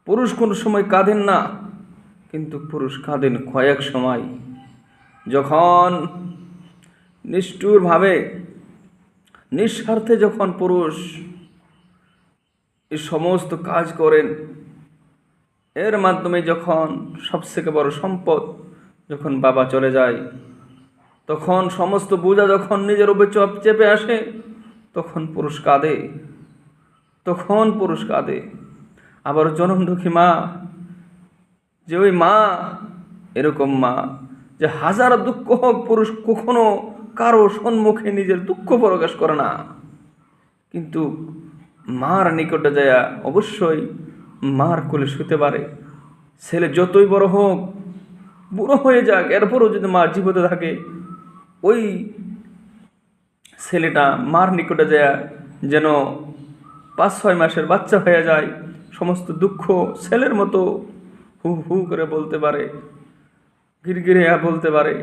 পুরুষ কোনো সময় কাঁদেন না, কিন্তু পুরুষ কাঁদেন কয়েক সময়, যখন নিষ্ঠুরভাবে নিঃস্বার্থে যখন পুরুষ এই সমস্ত কাজ করেন, এর মাধ্যমে যখন সবথেকে বড় সম্পদ যখন বাবা চলে যায়, তখন সমস্ত বোঝা যখন নিজের উপরে চেপে আসে, তখন পুরুষ কাঁদে, তখন পুরুষ কাঁদে। আবার জনমদুঃখী মা, যে ওই মা, এরকম মা যে হাজার দুঃখ হোক, পুরুষ কখনো কারো সম্মুখে নিজের দুঃখ প্রকাশ করে না, কিন্তু মার নিকটে যায় অবশ্যই মার কোলে শুতে পারে। ছেলে যতই বড় হোক, বুড়ো হয়ে যাক, এরপরও যদি মা জীবিত থাকে, ওই ছেলেটা মার নিকটে যায় যেন 5-6 মাসের বাচ্চা হয়ে যায়, সমস্ত দুঃখ ছেলের মতো হু হু করে বলতে পারে, গিরগিরে বলতে পারে,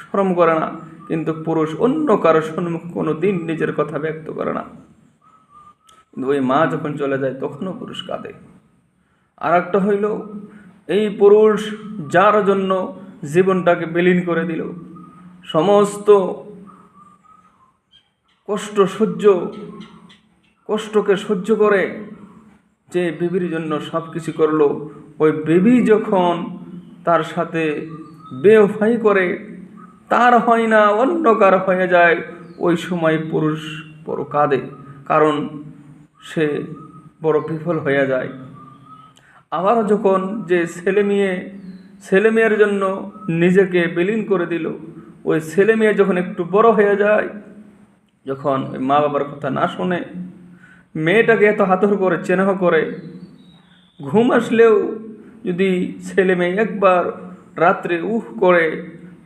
শরম করে না। কিন্তু পুরুষ অন্য কারো সম্মুখে কোনো দিন নিজের কথা ব্যক্ত করে না, কিন্তু ওই মা যখন চলে যায় তখনও পুরুষ কাঁদে। আর একটা হইল, এই পুরুষ যার জন্য জীবনটাকে বিলীন করে দিল, সমস্ত কষ্টকে সহ্য করে যে বিবির জন্য সব কিছু করলো, ওই বিবি যখন তার সাথে বেওফাই করে, তার হয় না অন্য কার হয়ে যায়, ওই সময় পুরুষ বড় কাঁদে, কারণ সে বড় বিফল হয়ে যায়। আবার যখন যে ছেলে মেয়ের জন্য নিজেকে বিলীন করে দিল, ওই ছেলে মেয়ে যখন একটু বড় হয়ে যায়, যখন ওই মা বাবার কথা না শোনে, মেয়েটাকে এত হাতর করে চেনাহ করে, ঘুম আসলেও যদি ছেলে মেয়ে একবার রাত্রে করে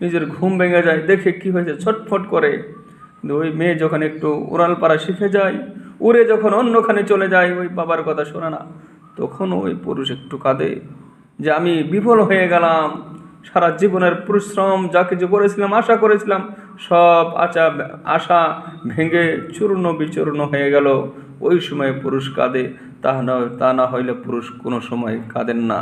নিজের ঘুম ভেঙে যায়, দেখে কি হয়েছে ছটফট করে, কিন্তু ওই মেয়ে যখন একটু উড়ালপাড়া শিখে যায়, উড়ে যখন অন্যখানে চলে যায়, ওই বাবার কথা শোনে না, তখন ওই পুরুষ একটু কাঁদে যে আমি বিফল হয়ে গেলাম, সারা জীবনের পরিশ্রম যা কিছু করেছিলাম, আশা করেছিলাম, সব আশা ভেঙে চূর্ণ বিচূর্ণ হয়ে গেল। ওই সময় পুরুষ কাঁদে, তা না হইলে পুরুষ কোনো সময় কাঁদেন না।